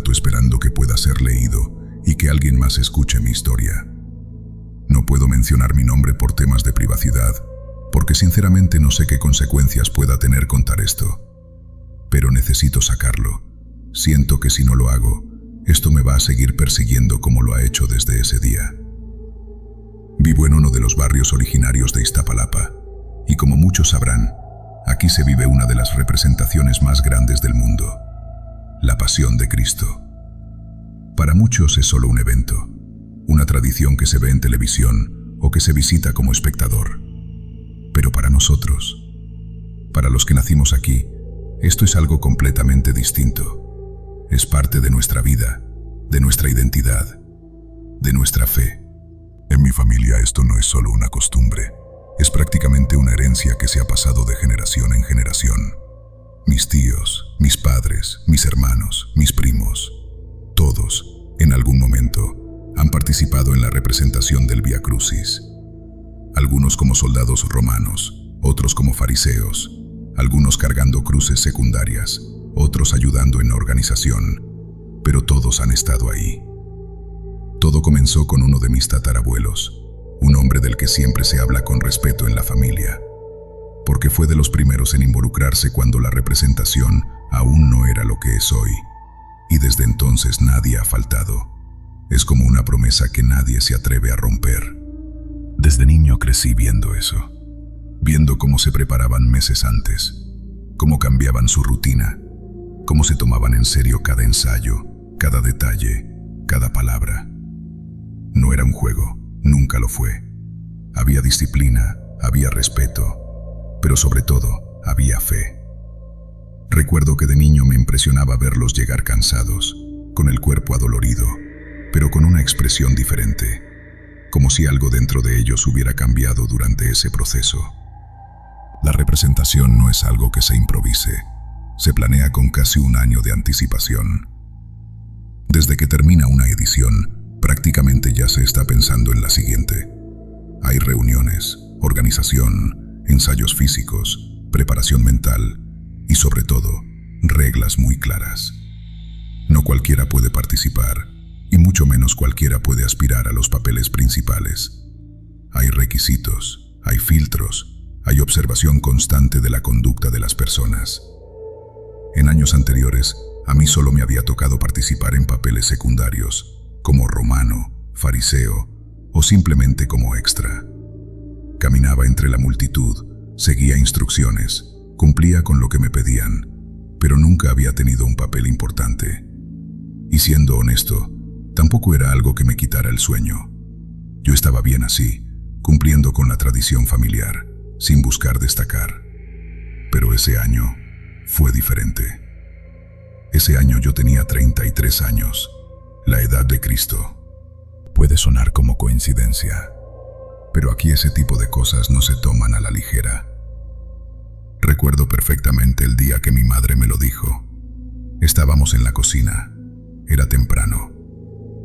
cuarto esperando que pueda ser leído y que alguien más escuche mi historia. No puedo mencionar mi nombre por temas de privacidad, porque sinceramente no sé qué consecuencias pueda tener contar esto. Pero necesito sacarlo. Siento que si no lo hago, esto me va a seguir persiguiendo como lo ha hecho desde ese día. Vivo en uno de los barrios originarios de Iztapalapa, y como muchos sabrán, aquí se vive una de las representaciones más grandes del mundo, la Pasión de Cristo. Para muchos es solo un evento, una tradición que se ve en televisión o que se visita como espectador. Pero para nosotros, para los que nacimos aquí, esto es algo completamente distinto. Es parte de nuestra vida, de nuestra identidad, de nuestra fe. En mi familia esto no es solo una costumbre, es prácticamente una herencia que se ha pasado de generación en generación. Mis tíos, mis padres, mis hermanos, mis primos, todos, en algún momento, han participado en la representación del Vía Crucis. Algunos como soldados romanos, otros como fariseos, algunos cargando cruces secundarias, otros ayudando en la organización, pero todos han estado ahí. Todo comenzó con uno de mis tatarabuelos, un hombre del que siempre se habla con respeto en la familia, porque fue de los primeros en involucrarse cuando la representación aún no era lo que es hoy, y desde entonces nadie ha faltado. Es como una promesa que nadie se atreve a romper. Desde niño crecí viendo eso, viendo cómo se preparaban meses antes, cómo cambiaban su rutina, cómo se tomaban en serio cada ensayo, cada detalle, cada palabra. No era un juego, nunca lo fue. Había disciplina, había respeto, pero sobre todo, había fe. Recuerdo que de niño me impresionaba verlos llegar cansados, con el cuerpo adolorido, pero con una expresión diferente, como si algo dentro de ellos hubiera cambiado durante ese proceso. La representación no es algo que se improvise, se planea con casi un año de anticipación. Desde que termina una edición, prácticamente ya se está pensando en la siguiente. Hay reuniones, organización, ensayos físicos, preparación mental y sobre todo, reglas muy claras. No cualquiera puede participar y mucho menos cualquiera puede aspirar a los papeles principales. Hay requisitos, hay filtros, hay observación constante de la conducta de las personas. En años anteriores, a mí solo me había tocado participar en papeles secundarios, como romano, fariseo o simplemente como extra. Caminaba entre la multitud, seguía instrucciones, cumplía con lo que me pedían, pero nunca había tenido un papel importante. Y siendo honesto, tampoco era algo que me quitara el sueño. Yo estaba bien así, cumpliendo con la tradición familiar, sin buscar destacar. Pero ese año fue diferente. Ese año yo tenía 33 años, la edad de Cristo. Puede sonar como coincidencia, pero aquí ese tipo de cosas no se toman a la ligera. Recuerdo perfectamente el día que mi madre me lo dijo. Estábamos en la cocina, era temprano.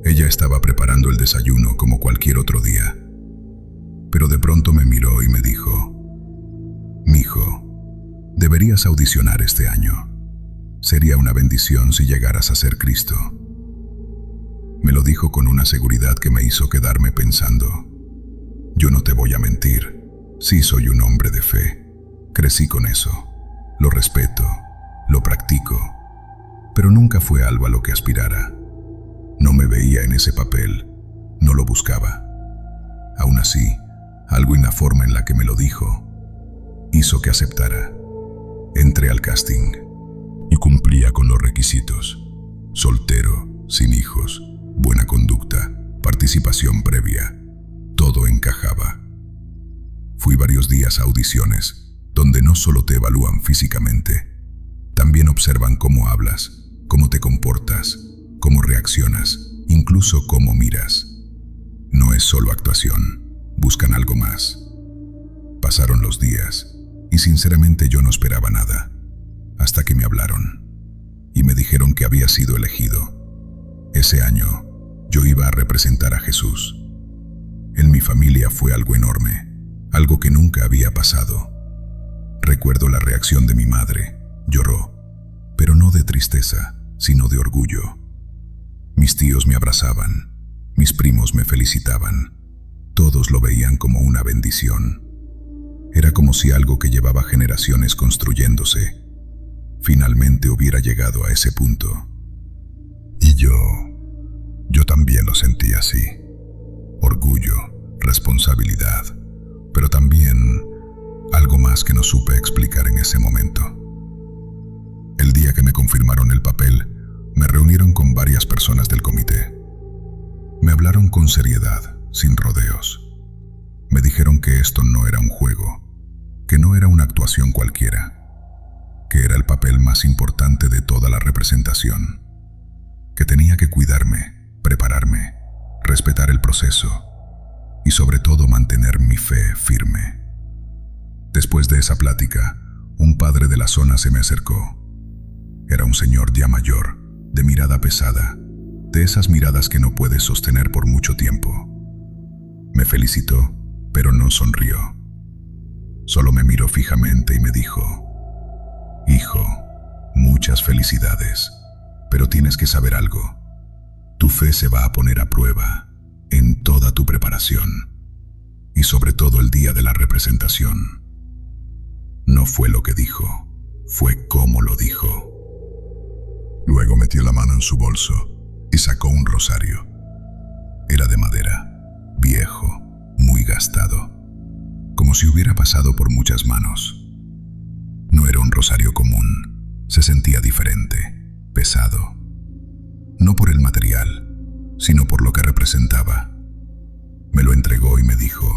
Ella estaba preparando el desayuno como cualquier otro día, pero de pronto me miró y me dijo: «Mijo, deberías audicionar este año. Sería una bendición si llegaras a ser Cristo». Me lo dijo con una seguridad que me hizo quedarme pensando. Yo no te voy a mentir, sí soy un hombre de fe. Crecí con eso, lo respeto, lo practico, pero nunca fue algo a lo que aspirara. No me veía en ese papel, no lo buscaba. Aún así, algo en la forma en la que me lo dijo hizo que aceptara. Entré al casting y cumplía con los requisitos: soltero, sin hijos, buena conducta, participación previa. Todo encajaba. Fui varios días a audiciones, donde no solo te evalúan físicamente, también observan cómo hablas, cómo te comportas, cómo reaccionas, incluso cómo miras. No es solo actuación, buscan algo más. Pasaron los días, y sinceramente yo no esperaba nada, hasta que me hablaron, y me dijeron que había sido elegido. Ese año, yo iba a representar a Jesús. En mi familia fue algo enorme, algo que nunca había pasado. Recuerdo la reacción de mi madre. Lloró, pero no de tristeza, sino de orgullo. Mis tíos me abrazaban, mis primos me felicitaban, todos lo veían como una bendición. Era como si algo que llevaba generaciones construyéndose finalmente hubiera llegado a ese punto. Y yo también lo sentí así. Orgullo, responsabilidad, pero también algo más que no supe explicar en ese momento. El día que me confirmaron el papel, me reunieron con varias personas del comité. Me hablaron con seriedad, sin rodeos. Me dijeron que esto no era un juego, que no era una actuación cualquiera, que era el papel más importante de toda la representación, que tenía que cuidarme, prepararme, respetar el proceso y sobre todo mantener mi fe firme. Después de esa plática, un padre de la zona se me acercó. Era un señor ya mayor, de mirada pesada, de esas miradas que no puedes sostener por mucho tiempo. Me felicitó, pero no sonrió. Solo me miró fijamente y me dijo: «Hijo, muchas felicidades, pero tienes que saber algo. Tu fe se va a poner a prueba en toda tu preparación y sobre todo el día de la representación». No fue lo que dijo, fue cómo lo dijo. Luego metió la mano en su bolso y sacó un rosario. Era de madera, viejo, muy gastado, como si hubiera pasado por muchas manos. No era un rosario común, se sentía diferente, pesado. No por el material, sino por lo que representaba. Me lo entregó y me dijo: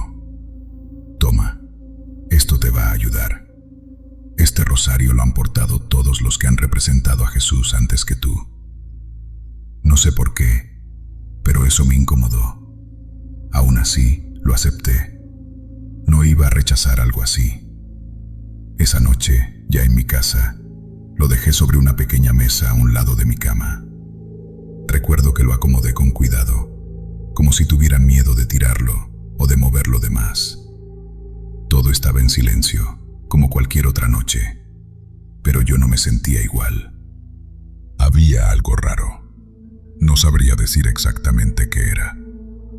«Toma, esto te va a ayudar. Este rosario lo han portado todos los que han representado a Jesús antes que tú». No sé por qué, pero eso me incomodó. Aún así, lo acepté. No iba a rechazar algo así. Esa noche, ya en mi casa, lo dejé sobre una pequeña mesa a un lado de mi cama. Recuerdo que lo acomodé con cuidado, como si tuviera miedo de tirarlo o de moverlo de más. Todo estaba en silencio, como cualquier otra noche, pero yo no me sentía igual. Había algo raro. No sabría decir exactamente qué era,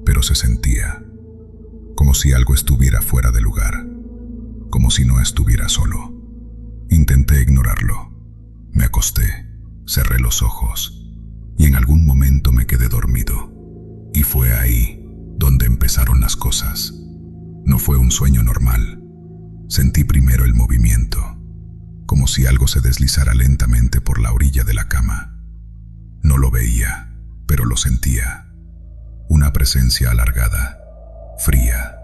pero se sentía como si algo estuviera fuera de lugar, como si no estuviera solo. Intenté ignorarlo. Me acosté, cerré los ojos y en algún momento me quedé dormido. Y fue ahí donde empezaron las cosas. No fue un sueño normal. Sentí primero el movimiento, como si algo se deslizara lentamente por la orilla de la cama. No lo veía, pero lo sentía. Una presencia alargada, fría,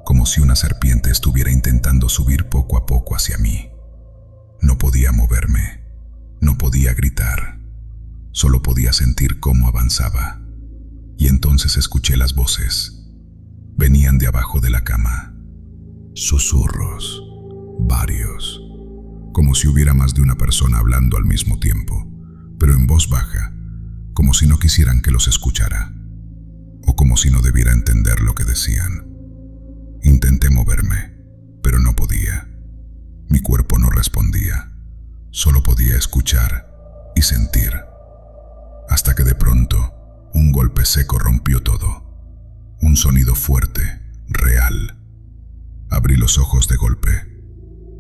como si una serpiente estuviera intentando subir poco a poco hacia mí. No podía moverme, no podía gritar, solo podía sentir cómo avanzaba. Y entonces escuché las voces. Venían de abajo de la cama. Susurros, varios, como si hubiera más de una persona hablando al mismo tiempo, pero en voz baja, como si no quisieran que los escuchara, o como si no debiera entender lo que decían. Intenté moverme, pero no podía. Mi cuerpo no respondía, solo podía escuchar y sentir. Hasta que de pronto, un golpe seco rompió todo. Un sonido fuerte, real. Abrí los ojos de golpe.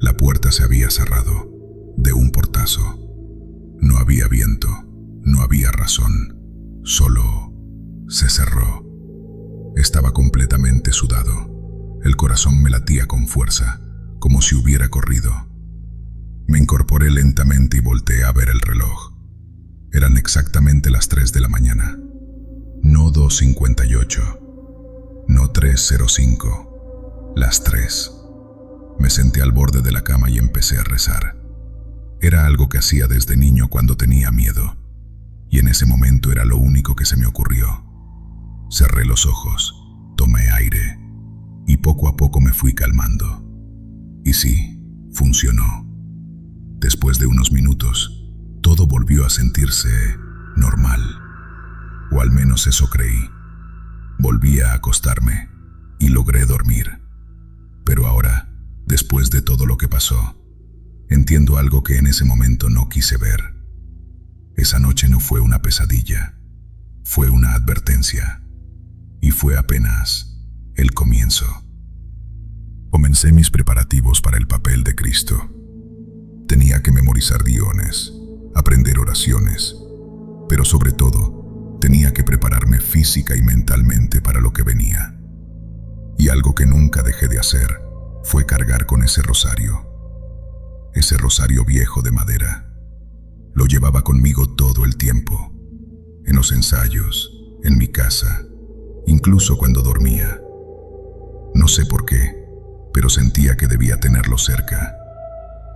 La puerta se había cerrado, de un portazo. No había viento, no había razón, solo se cerró. Estaba completamente sudado. El corazón me latía con fuerza, como si hubiera corrido. Me incorporé lentamente y volteé a ver el reloj. Eran exactamente las 3 de la mañana. No 2:58, no 3:05, las 3. Me senté al borde de la cama y empecé a rezar. Era algo que hacía desde niño cuando tenía miedo, y en ese momento era lo único que se me ocurrió. Cerré los ojos, tomé aire, y poco a poco me fui calmando. Y sí, funcionó. Después de unos minutos, todo volvió a sentirse normal. O al menos eso creí. Volví a acostarme y logré dormir. Pero ahora, después de todo lo que pasó, entiendo algo que en ese momento no quise ver. Esa noche no fue una pesadilla, Fue una advertencia, y fue apenas el comienzo. Comencé mis preparativos para el papel de Cristo. Tenía que memorizar guiones, aprender oraciones, pero sobre todo, tenía que prepararme física y mentalmente para lo que venía. Y algo que nunca dejé de hacer fue cargar con ese rosario viejo de madera. Lo llevaba conmigo todo el tiempo, en los ensayos, en mi casa, incluso cuando dormía. No sé por qué, pero sentía que debía tenerlo cerca,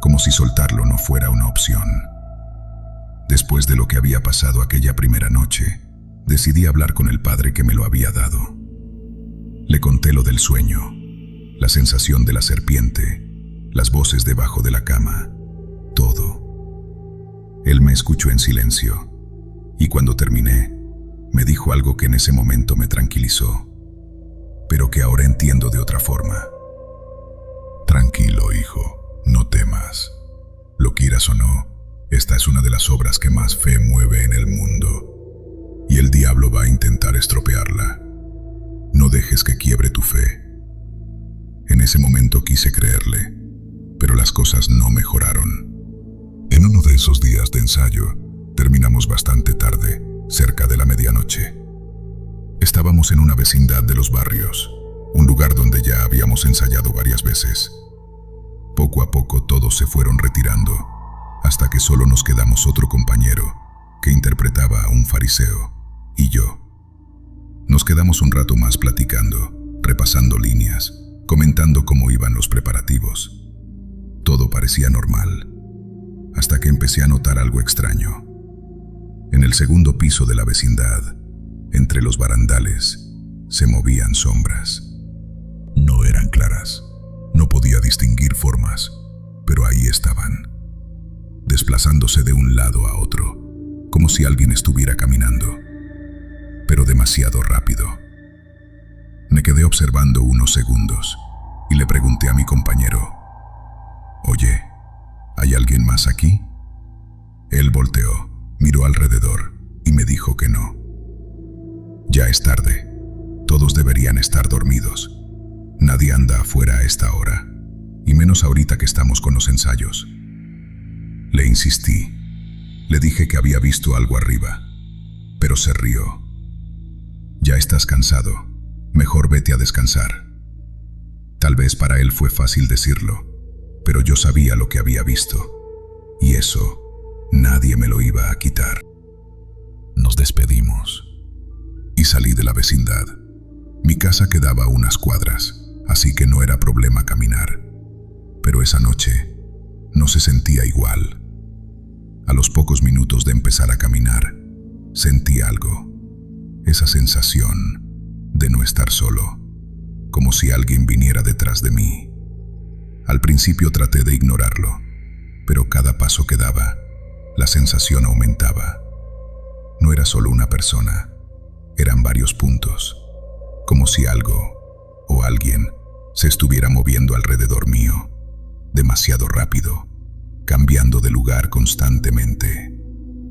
como si soltarlo no fuera una opción. Después de lo que había pasado aquella primera noche, decidí hablar con el padre que me lo había dado. Le conté lo del sueño, la sensación de la serpiente, las voces debajo de la cama, todo. Él me escuchó en silencio, y cuando terminé, me dijo algo que en ese momento me tranquilizó, pero que ahora entiendo de otra forma. Tranquilo, hijo, no temas. Lo quieras o no, esta es una de las obras que más fe mueve en el mundo, y el diablo va a intentar estropearla. No dejes que quiebre tu fe. En ese momento quise creerle, pero las cosas no mejoraron. En uno de esos días de ensayo, terminamos bastante tarde, cerca de la medianoche. Estábamos en una vecindad de los barrios, un lugar donde ya habíamos ensayado varias veces. Poco a poco todos se fueron retirando, hasta que solo nos quedamos otro compañero, que interpretaba a un fariseo, y yo. Nos quedamos un rato más platicando, repasando líneas, comentando cómo iban los preparativos. Todo parecía normal, hasta que empecé a notar algo extraño. En el segundo piso de la vecindad, entre los barandales, se movían sombras. No eran claras, no podía distinguir formas, pero ahí estaban, desplazándose de un lado a otro, como si alguien estuviera caminando, pero demasiado rápido. Me quedé observando unos segundos y le pregunté a mi compañero: «Oye, ¿hay alguien más aquí?». Él volteó, miró alrededor y me dijo que no. Ya es tarde. Todos deberían estar dormidos. Nadie anda afuera a esta hora, y menos ahorita que estamos con los ensayos. Le insistí. Le dije que había visto algo arriba, pero se rió. «Ya estás cansado. Mejor vete a descansar». Tal vez para él fue fácil decirlo, pero yo sabía lo que había visto, y eso nadie me lo iba a quitar. Nos despedimos y salí de la vecindad. Mi casa quedaba a unas cuadras, así que no era problema caminar. Pero esa noche no se sentía igual. A los pocos minutos de empezar a caminar, sentí algo, esa sensación de no estar solo, como si alguien viniera detrás de mí. Al principio traté de ignorarlo, pero cada paso que daba, la sensación aumentaba. No era solo una persona, eran varios puntos, como si algo o alguien se estuviera moviendo alrededor mío, demasiado rápido, cambiando de lugar constantemente.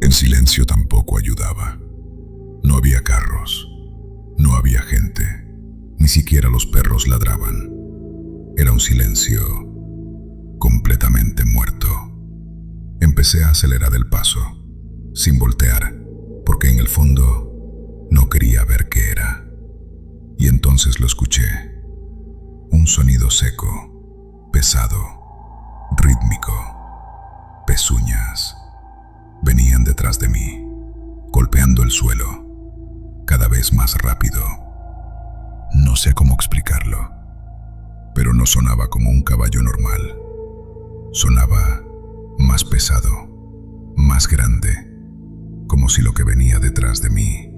El silencio tampoco ayudaba. No había carros, no había gente, ni siquiera los perros ladraban. Era un silencio completamente muerto. Empecé a acelerar el paso, sin voltear, porque en el fondo no quería ver qué era. Y entonces lo escuché. Un sonido seco, pesado, rítmico. Pezuñas venían detrás de mí, golpeando el suelo, cada vez más rápido. No sé cómo explicarlo, pero no sonaba como un caballo normal. Sonaba más pesado, más grande, como si lo que venía detrás de mí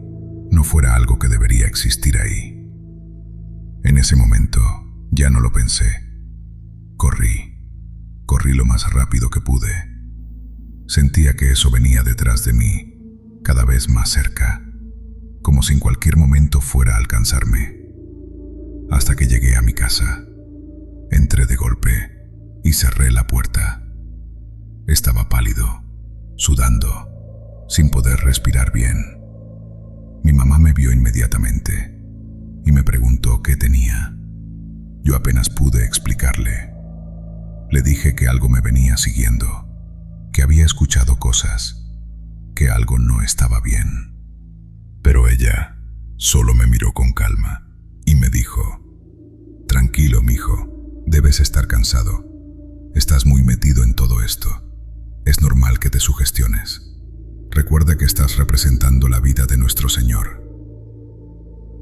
no fuera algo que debería existir ahí. En ese momento ya no lo pensé. Corrí lo más rápido que pude. Sentía que eso venía detrás de mí, cada vez más cerca, como si en cualquier momento fuera a alcanzarme. Hasta que llegué a mi casa. Entré de golpe y cerré la puerta. Estaba pálido, sudando, sin poder respirar bien. Mi mamá me vio inmediatamente y me preguntó qué tenía. Yo apenas pude explicarle. Le dije que algo me venía siguiendo, que había escuchado cosas, que algo no estaba bien. Pero ella solo me miró con calma y me dijo: «Tranquilo, mijo, debes estar cansado. Estás muy metido en todo esto. Es normal que te sugestiones. Recuerda que estás representando la vida de nuestro Señor».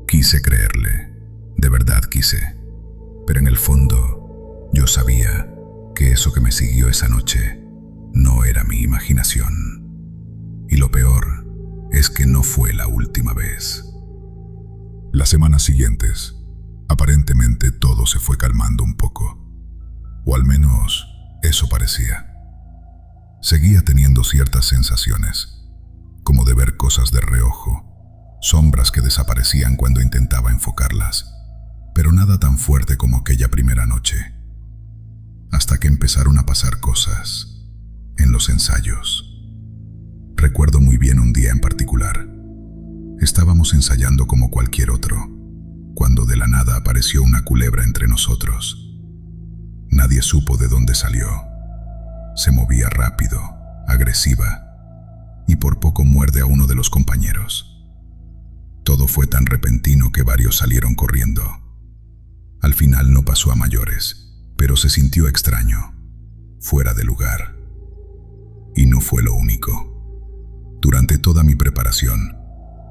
Quise creerle, de verdad quise, pero en el fondo yo sabía que eso que me siguió esa noche no era mi imaginación. Y lo peor es que no fue la última vez. Las semanas siguientes, aparentemente todo se fue calmando un poco, o al menos eso parecía. Seguía teniendo ciertas sensaciones, como de ver cosas de reojo, sombras que desaparecían cuando intentaba enfocarlas, pero nada tan fuerte como aquella primera noche. Hasta que empezaron a pasar cosas en los ensayos. Recuerdo muy bien un día en particular. Estábamos ensayando como cualquier otro, cuando de la nada apareció una culebra entre nosotros. Nadie supo de dónde salió. Se movía rápido, agresiva, y por poco muerde a uno de los compañeros. Todo fue tan repentino que varios salieron corriendo. Al final no pasó a mayores, pero se sintió extraño, fuera de lugar. Y no fue lo único. Durante toda mi preparación,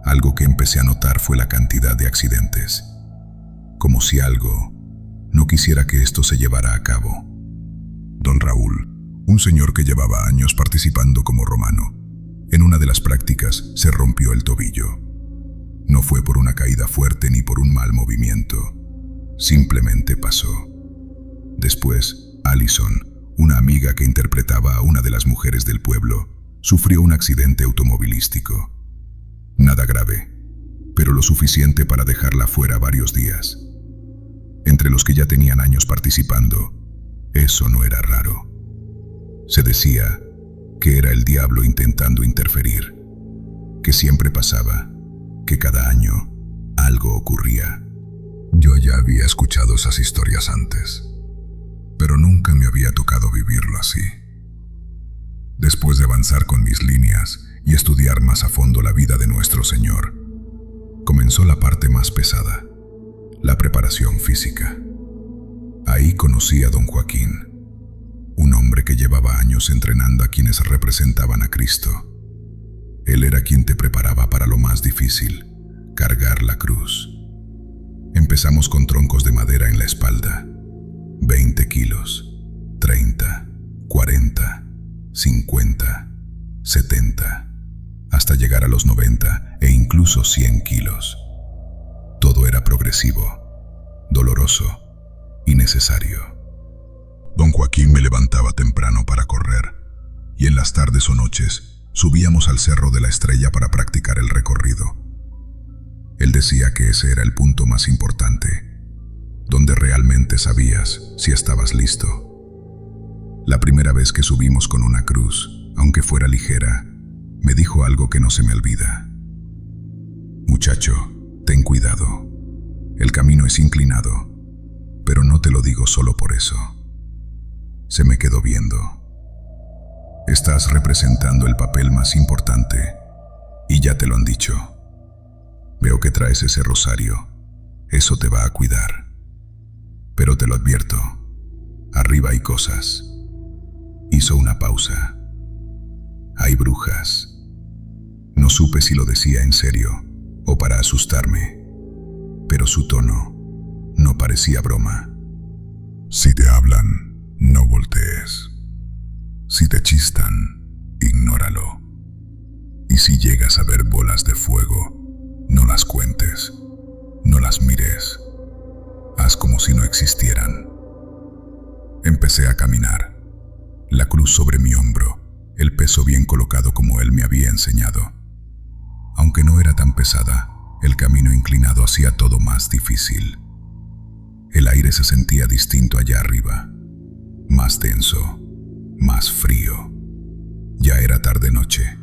algo que empecé a notar fue la cantidad de accidentes. Como si algo no quisiera que esto se llevara a cabo. Don Raúl, un señor que llevaba años participando como romano, en una de las prácticas se rompió el tobillo. No fue por una caída fuerte ni por un mal movimiento. Simplemente pasó. Después, Alison, una amiga que interpretaba a una de las mujeres del pueblo, sufrió un accidente automovilístico. Nada grave, pero lo suficiente para dejarla fuera varios días. Entre los que ya tenían años participando, eso no era raro. Se decía que era el diablo intentando interferir, que siempre pasaba, que cada año algo ocurría. Yo ya había escuchado esas historias antes, pero nunca me había tocado vivirlo así. Después de avanzar con mis líneas y estudiar más a fondo la vida de nuestro Señor, comenzó la parte más pesada, la preparación física. Ahí conocí a don Joaquín, un hombre que llevaba años entrenando a quienes representaban a Cristo. Él era quien te preparaba para lo más difícil, cargar la cruz. Empezamos con troncos de madera en la espalda, 20 kilos, 30, 40, 50, 70, hasta llegar a los 90 e incluso 100 kilos. Todo era progresivo, doloroso y necesario. Don Joaquín me levantaba temprano para correr, y en las tardes o noches subíamos al Cerro de la Estrella para practicar el recorrido. Él decía que ese era el punto más importante, donde realmente sabías si estabas listo. La primera vez que subimos con una cruz, aunque fuera ligera, me dijo algo que no se me olvida. Muchacho, ten cuidado. El camino es inclinado, pero no te lo digo solo por eso. Se me quedó viendo. Estás representando el papel más importante, y ya te lo han dicho. Veo que traes ese rosario. Eso te va a cuidar. Pero te lo advierto, arriba hay cosas. Hizo una pausa. Hay brujas. No supe si lo decía en serio o para asustarme, pero su tono no parecía broma. Si te hablan, no voltees. Si te chistan, ignóralo. Y si llegas a ver bolas de fuego, no las cuentes, no las mires. Haz como si no existieran. Empecé a caminar, la cruz sobre mi hombro, el peso bien colocado como él me había enseñado. Aunque no era tan pesada, el camino inclinado hacía todo más difícil. El aire se sentía distinto allá arriba, más denso, más frío. Ya era tarde-noche,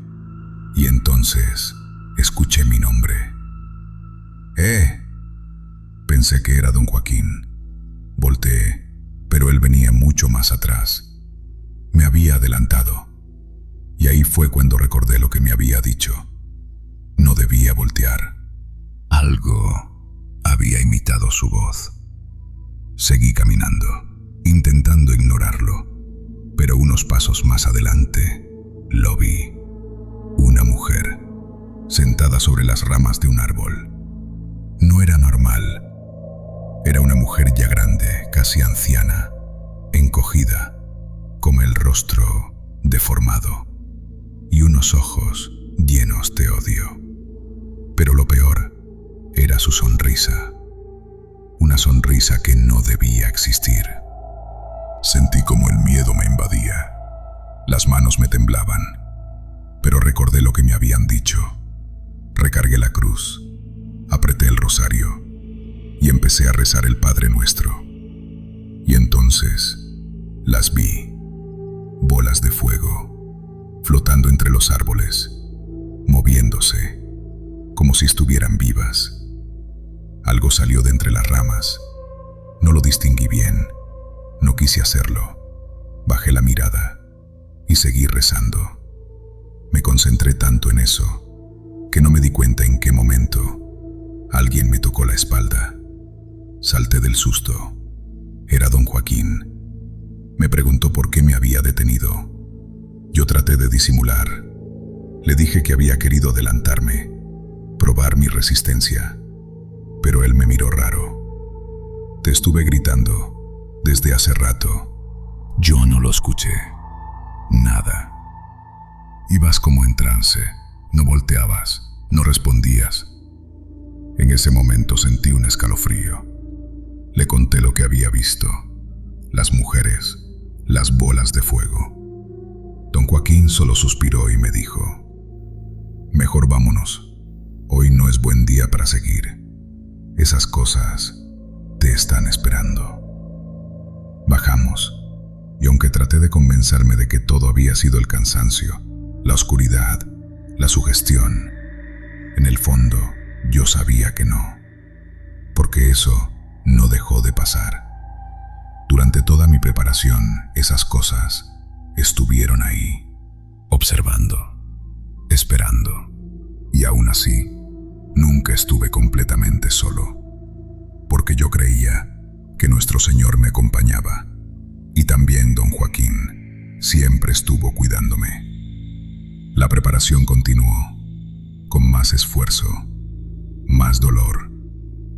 y entonces escuché mi nombre. ¡Eh! Pensé que era don Joaquín. Volteé, pero él venía mucho más atrás. Me había adelantado. Y ahí fue cuando recordé lo que me había dicho. No debía voltear. Algo había imitado su voz. Seguí caminando, intentando ignorarlo, pero unos pasos más adelante lo vi. Una mujer, sentada sobre las ramas de un árbol. No era normal. Era una mujer ya grande, casi anciana, encogida, con el rostro deformado y unos ojos llenos de odio. Pero lo peor era su sonrisa. Una sonrisa que no debía existir. Sentí como el miedo me invadía. Las manos me temblaban, pero recordé lo que me habían dicho. Recargué la cruz, apreté el rosario y empecé a rezar el Padre Nuestro. Y entonces las vi, bolas de fuego, flotando entre los árboles, moviéndose, como si estuvieran vivas. Algo salió de entre las ramas. No lo distinguí bien, no quise hacerlo. Bajé la mirada y seguí rezando. Me concentré tanto en eso que no me di cuenta en qué momento alguien me tocó la espalda. Salté del susto. Era don Joaquín. Me preguntó por qué me había detenido. Yo traté de disimular. Le dije que había querido adelantarme, probar mi resistencia, pero él me miró raro. Te estuve gritando desde hace rato. Yo no lo escuché. Nada. Ibas como en trance, no volteabas, no respondías. En ese momento sentí un escalofrío. Le conté lo que había visto, las mujeres, las bolas de fuego. Don Joaquín solo suspiró y me dijo: mejor vámonos, hoy no es buen día para seguir. Esas cosas te están esperando. Bajamos, y aunque traté de convencerme de que todo había sido el cansancio, la oscuridad, la sugestión, en el fondo yo sabía que no, porque eso no dejó de pasar. Durante toda mi preparación, esas cosas estuvieron ahí, observando, esperando, y aún así, nunca estuve completamente solo, porque yo creía que nuestro Señor me acompañaba, y también don Joaquín siempre estuvo cuidándome. La preparación continuó, con más esfuerzo, más dolor,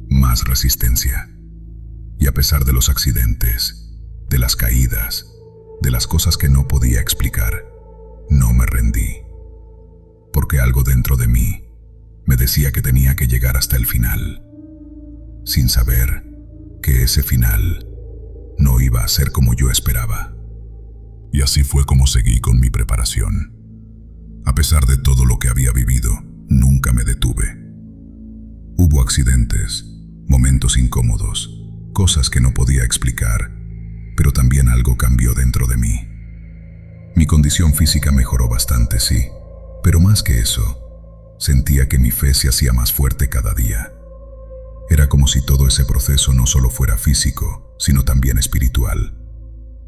más resistencia. Y a pesar de los accidentes, de las caídas, de las cosas que no podía explicar, no me rendí. Porque algo dentro de mí me decía que tenía que llegar hasta el final, sin saber que ese final no iba a ser como yo esperaba. Y así fue como seguí con mi preparación. A pesar de todo lo que había vivido, nunca me detuve. Hubo accidentes, momentos incómodos, cosas que no podía explicar, pero también algo cambió dentro de mí. Mi condición física mejoró bastante, sí, pero más que eso, sentía que mi fe se hacía más fuerte cada día. Era como si todo ese proceso no solo fuera físico, sino también espiritual,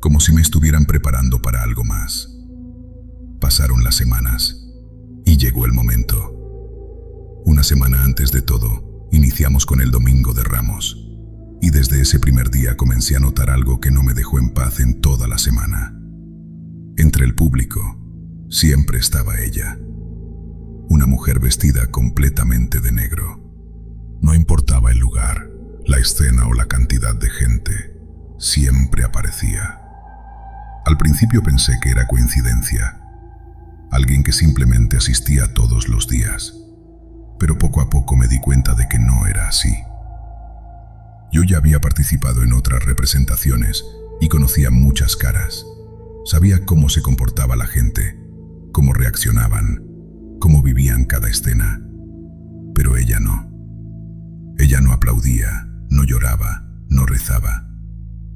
como si me estuvieran preparando para algo más. Pasaron las semanas y llegó el momento. Una semana antes de todo, iniciamos con el Domingo de Ramos, y desde ese primer día comencé a notar algo que no me dejó en paz en toda la semana. Entre el público, siempre estaba ella, una mujer vestida completamente de negro. No importaba el lugar, la escena o la cantidad de gente, siempre aparecía. Al principio pensé que era coincidencia, alguien que simplemente asistía todos los días, pero poco a poco me di cuenta de que no era así. Yo ya había participado en otras representaciones y conocía muchas caras. Sabía cómo se comportaba la gente, cómo reaccionaban, cómo vivían cada escena. Pero ella no. Ella no aplaudía, no lloraba, no rezaba.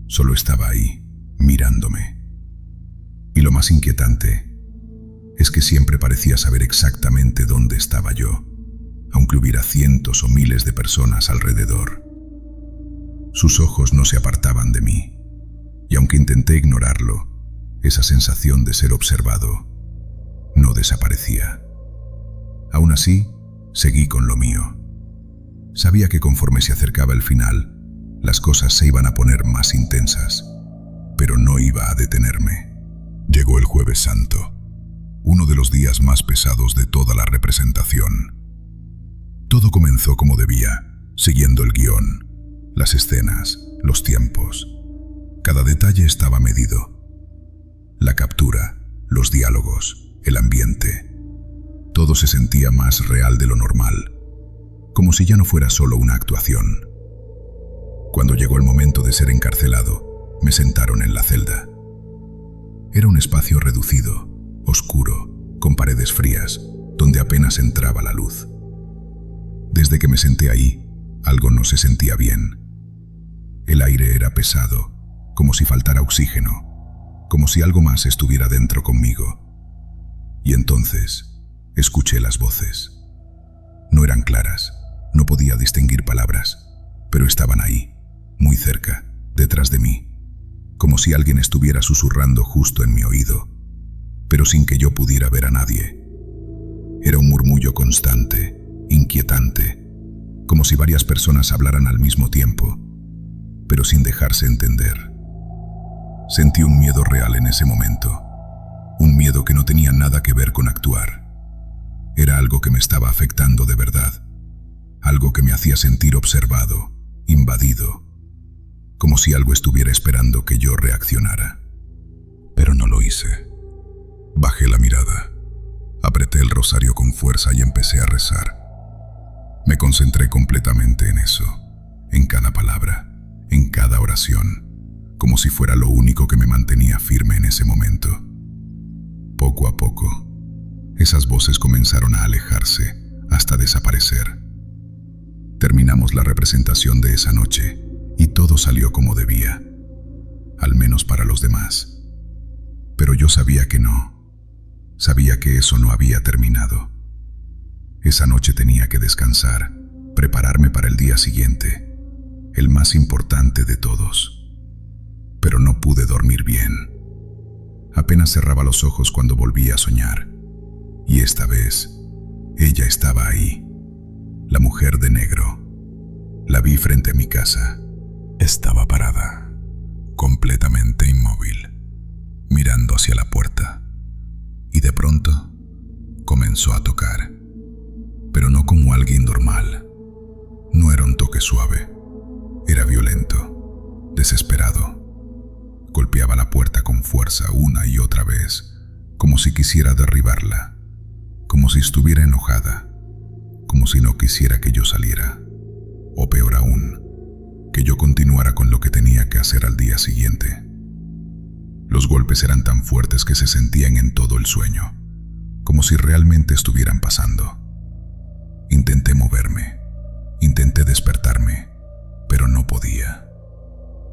Solo estaba ahí, mirándome. Y lo más inquietante es que siempre parecía saber exactamente dónde estaba yo. aunque hubiera cientos o miles de personas alrededor. Sus ojos no se apartaban de mí, y aunque intenté ignorarlo, esa sensación de ser observado no desaparecía. Aún así, seguí con lo mío. Sabía que conforme se acercaba el final, las cosas se iban a poner más intensas, pero no iba a detenerme. Llegó el Jueves Santo, uno de los días más pesados de toda la representación. Todo comenzó como debía, siguiendo el guión, las escenas, los tiempos. Cada detalle estaba medido. La captura, los diálogos, el ambiente. Todo se sentía más real de lo normal, como si ya no fuera solo una actuación. Cuando llegó el momento de ser encarcelado, me sentaron en la celda. Era un espacio reducido, oscuro, con paredes frías, donde apenas entraba la luz. Desde que me senté ahí, algo no se sentía bien. El aire era pesado, como si faltara oxígeno, como si algo más estuviera dentro conmigo. Y entonces, escuché las voces. No eran claras, no podía distinguir palabras, pero estaban ahí, muy cerca, detrás de mí, como si alguien estuviera susurrando justo en mi oído, pero sin que yo pudiera ver a nadie. Era un murmullo constante, inquietante, como si varias personas hablaran al mismo tiempo, pero sin dejarse entender. Sentí un miedo real en ese momento, un miedo que no tenía nada que ver con actuar. Era algo que me estaba afectando de verdad, algo que me hacía sentir observado, invadido, como si algo estuviera esperando que yo reaccionara. Pero no lo hice. Bajé la mirada, apreté el rosario con fuerza y empecé a rezar. Me concentré completamente en eso, en cada palabra, en cada oración, como si fuera lo único que me mantenía firme en ese momento. Poco a poco, esas voces comenzaron a alejarse hasta desaparecer. Terminamos la representación de esa noche y todo salió como debía, al menos para los demás. Pero yo sabía que no, sabía que eso no había terminado. Esa noche tenía que descansar, prepararme para el día siguiente, el más importante de todos. Pero no pude dormir bien. Apenas cerraba los ojos cuando volví a soñar. Y esta vez, ella estaba ahí, la mujer de negro. La vi frente a mi casa. Estaba parada, completamente inmóvil, mirando hacia la puerta. Y de pronto, comenzó a tocar. Pero no como alguien normal. No era un toque suave. Era violento, desesperado. Golpeaba la puerta con fuerza una y otra vez, como si quisiera derribarla, como si estuviera enojada, como si no quisiera que yo saliera, o peor aún, que yo continuara con lo que tenía que hacer al día siguiente. Los golpes eran tan fuertes que se sentían en todo el sueño, como si realmente estuvieran pasando. Intenté moverme, intenté despertarme, pero no podía.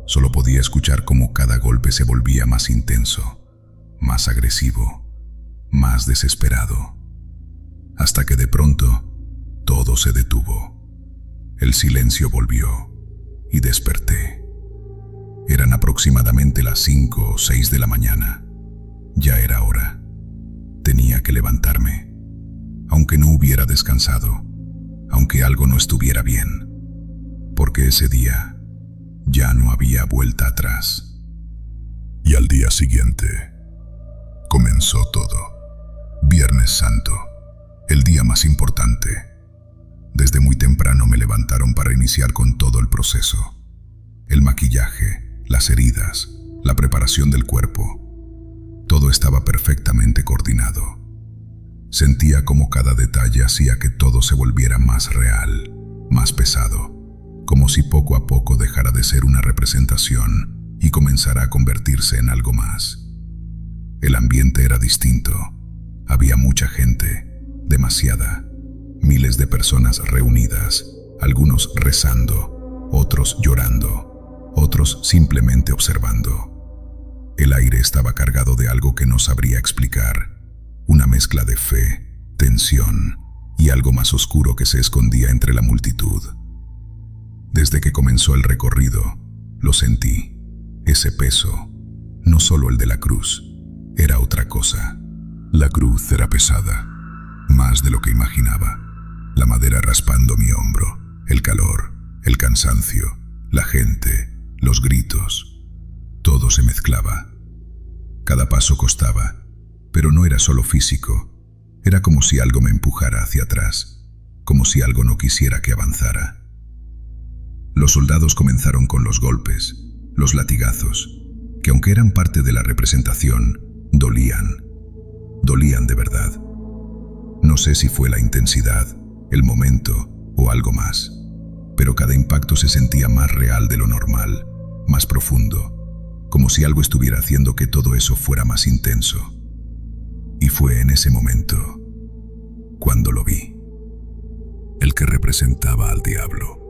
Solo podía escuchar cómo cada golpe se volvía más intenso, más agresivo, más desesperado, hasta que de pronto todo se detuvo. El silencio volvió y desperté. Eran aproximadamente las 5 o 6 de la mañana. Ya era hora. Tenía que levantarme, aunque no hubiera descansado, aunque algo no estuviera bien, porque ese día ya no había vuelta atrás. Y al día siguiente comenzó todo. Viernes Santo, el día más importante. Desde muy temprano me levantaron para iniciar con todo el proceso. El maquillaje, las heridas, la preparación del cuerpo. Todo estaba perfectamente coordinado. Sentía como cada detalle hacía que todo se volviera más real, más pesado, como si poco a poco dejara de ser una representación y comenzara a convertirse en algo más. El ambiente era distinto. Había mucha gente, demasiada, miles de personas reunidas, algunos rezando, otros llorando, otros simplemente observando. El aire estaba cargado de algo que no sabría explicar, una mezcla de fe, tensión y algo más oscuro que se escondía entre la multitud. Desde que comenzó el recorrido, lo sentí. Ese peso, no solo el de la cruz, era otra cosa. La cruz era pesada, más de lo que imaginaba. La madera raspando mi hombro, el calor, el cansancio, la gente, los gritos. Todo se mezclaba. Cada paso costaba, pero no era solo físico. Era como si algo me empujara hacia atrás, como si algo no quisiera que avanzara. Los soldados comenzaron con los golpes, los latigazos, que aunque eran parte de la representación, dolían de verdad. No sé si fue la intensidad, el momento o algo más, pero cada impacto se sentía más real de lo normal, más profundo, como si algo estuviera haciendo que todo eso fuera más intenso. Y fue en ese momento cuando lo vi. El que representaba al diablo.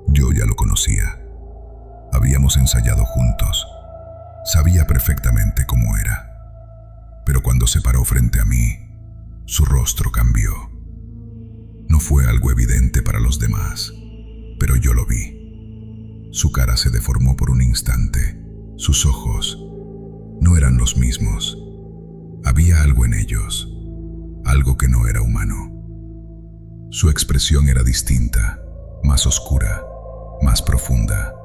Yo ya lo conocía. Habíamos ensayado juntos. Sabía perfectamente cómo era. Pero cuando se paró frente a mí, su rostro cambió. No fue algo evidente para los demás, pero yo lo vi. Su cara se deformó por un instante. Sus ojos no eran los mismos. Había algo en ellos, algo que no era humano. Su expresión era distinta, más oscura, más profunda,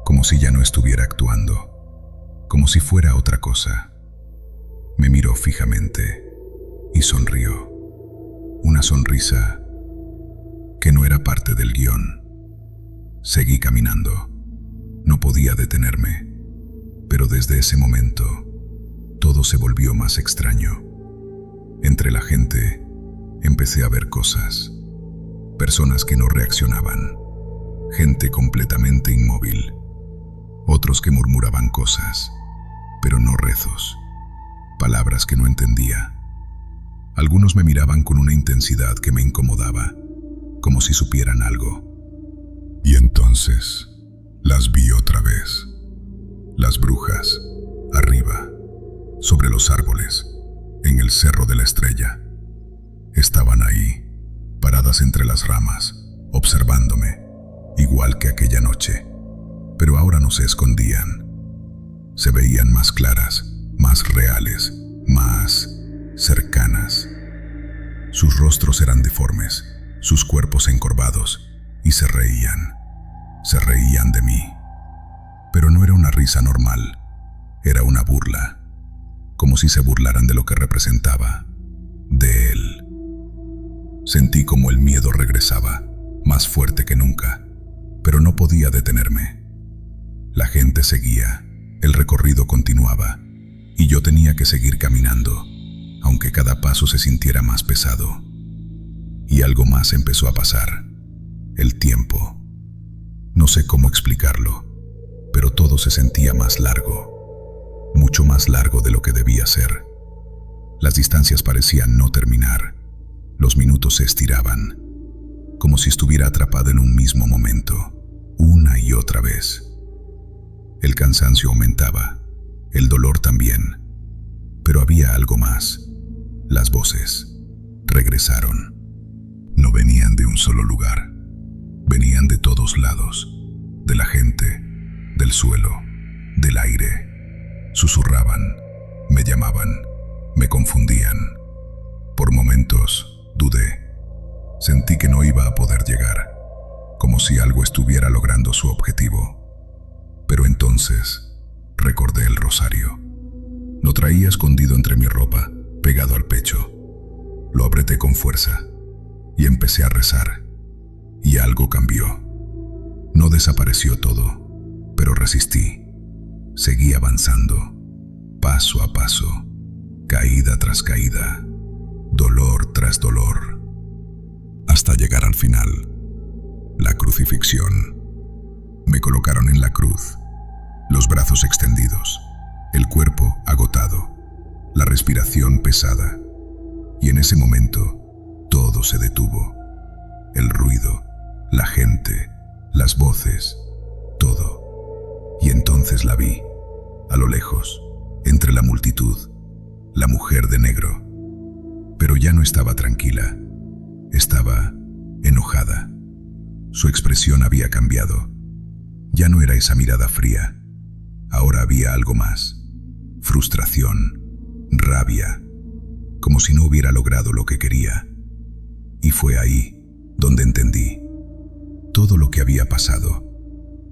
como si ya no estuviera actuando, como si fuera otra cosa. Me miró fijamente y sonrió. Una sonrisa que no era parte del guión. Seguí caminando. No podía detenerme, pero desde ese momento todo se volvió más extraño. Entre la gente empecé a ver cosas, personas que no reaccionaban, gente completamente inmóvil, otros que murmuraban cosas, pero no rezos, palabras que no entendía. Algunos me miraban con una intensidad que me incomodaba, como si supieran algo. Y entonces las vi otra vez. Las brujas, arriba, sobre los árboles, en el Cerro de la Estrella. Estaban ahí, paradas entre las ramas, observándome, igual que aquella noche. Pero ahora no se escondían. Se veían más claras, más reales, más cercanas. Sus rostros eran deformes, sus cuerpos encorvados, y se reían de mí. Pero no era una risa normal, era una burla, como si se burlaran de lo que representaba, de él. Sentí como el miedo regresaba, más fuerte que nunca, pero no podía detenerme. La gente seguía, el recorrido continuaba, y yo tenía que seguir caminando, aunque cada paso se sintiera más pesado. Y algo más empezó a pasar, el tiempo. No sé cómo explicarlo, pero todo se sentía más largo, mucho más largo de lo que debía ser. Las distancias parecían no terminar, los minutos se estiraban, como si estuviera atrapado en un mismo momento, una y otra vez. El cansancio aumentaba, el dolor también, pero había algo más. Las voces regresaron. No venían de un solo lugar, venían de todos lados, de la gente, del suelo, del aire. Susurraban, me llamaban, me confundían. Por momentos dudé. Sentí que no iba a poder llegar, como si algo estuviera logrando su objetivo. Pero entonces recordé el rosario. Lo traía escondido entre mi ropa, pegado al pecho. Lo apreté con fuerza y empecé a rezar. Y algo cambió. No desapareció todo, pero resistí. Seguí avanzando, paso a paso, caída tras caída, dolor tras dolor, hasta llegar al final, la crucifixión. Me colocaron en la cruz, los brazos extendidos, el cuerpo agotado, la respiración pesada, y en ese momento todo se detuvo. El ruido, la gente, las voces, todo. Y entonces la vi, a lo lejos, entre la multitud, la mujer de negro. Pero ya no estaba tranquila. Estaba enojada. Su expresión había cambiado. Ya no era esa mirada fría. Ahora había algo más. Frustración, rabia, como si no hubiera logrado lo que quería. Y fue ahí donde entendí todo lo que había pasado.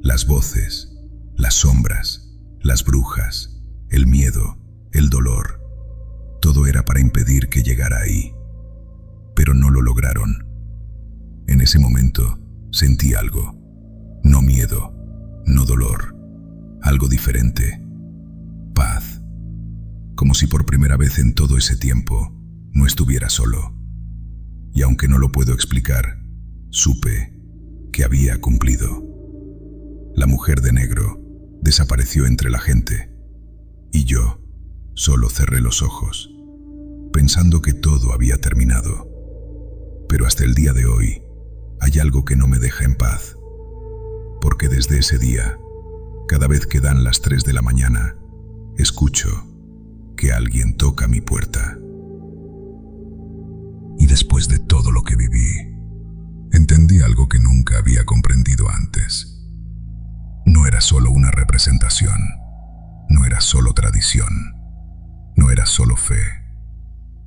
Las voces, las sombras, las brujas, el miedo, el dolor. Todo era para impedir que llegara ahí. Pero no lo lograron. En ese momento sentí algo. No miedo, no dolor. Algo diferente. Paz. Como si por primera vez en todo ese tiempo no estuviera solo. Y aunque no lo puedo explicar, supe que había cumplido. La mujer de negro desapareció entre la gente y yo solo cerré los ojos, pensando que todo había terminado. Pero hasta el día de hoy hay algo que no me deja en paz, porque desde ese día, cada vez que dan las 3 de la mañana, escucho que alguien toca mi puerta. Y después de todo lo que viví, entendí algo que nunca había comprendido antes. No era solo una representación, no era solo tradición, no era solo fe.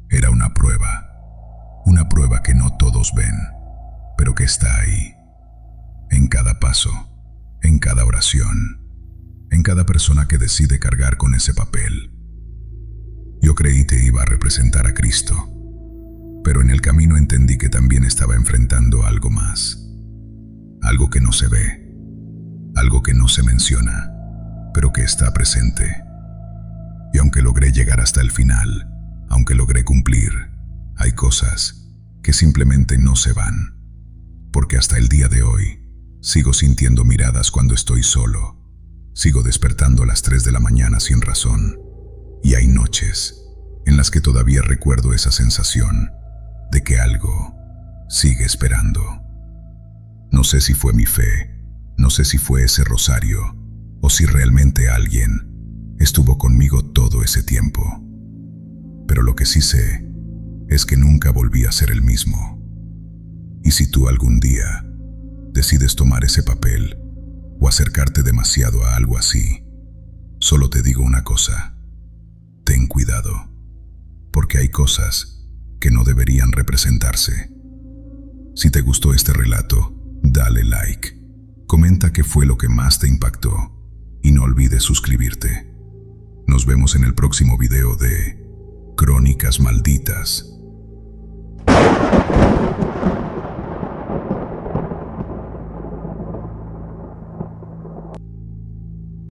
Era una prueba que no todos ven, pero que está ahí, en cada paso, en cada oración, en cada persona que decide cargar con ese papel. Yo creí que iba a representar a Cristo, pero en el camino entendí que también estaba enfrentando algo más, algo que no se ve, algo que no se menciona, pero que está presente. Y aunque logré llegar hasta el final, aunque logré cumplir, hay cosas que simplemente no se van, porque hasta el día de hoy sigo sintiendo miradas cuando estoy solo, sigo despertando a las 3 de la mañana sin razón, y hay noches en las que todavía recuerdo esa sensación de que algo sigue esperando. No sé si fue mi fe, no sé si fue ese rosario, o si realmente alguien estuvo conmigo todo ese tiempo. Pero lo que sí sé es que nunca volví a ser el mismo. Y si tú algún día decides tomar ese papel o acercarte demasiado a algo así, solo te digo una cosa: ten cuidado, porque hay cosas que no deberían representarse. Si te gustó este relato, dale like, comenta qué fue lo que más te impactó y no olvides suscribirte. Nos vemos en el próximo video de Crónicas Malditas.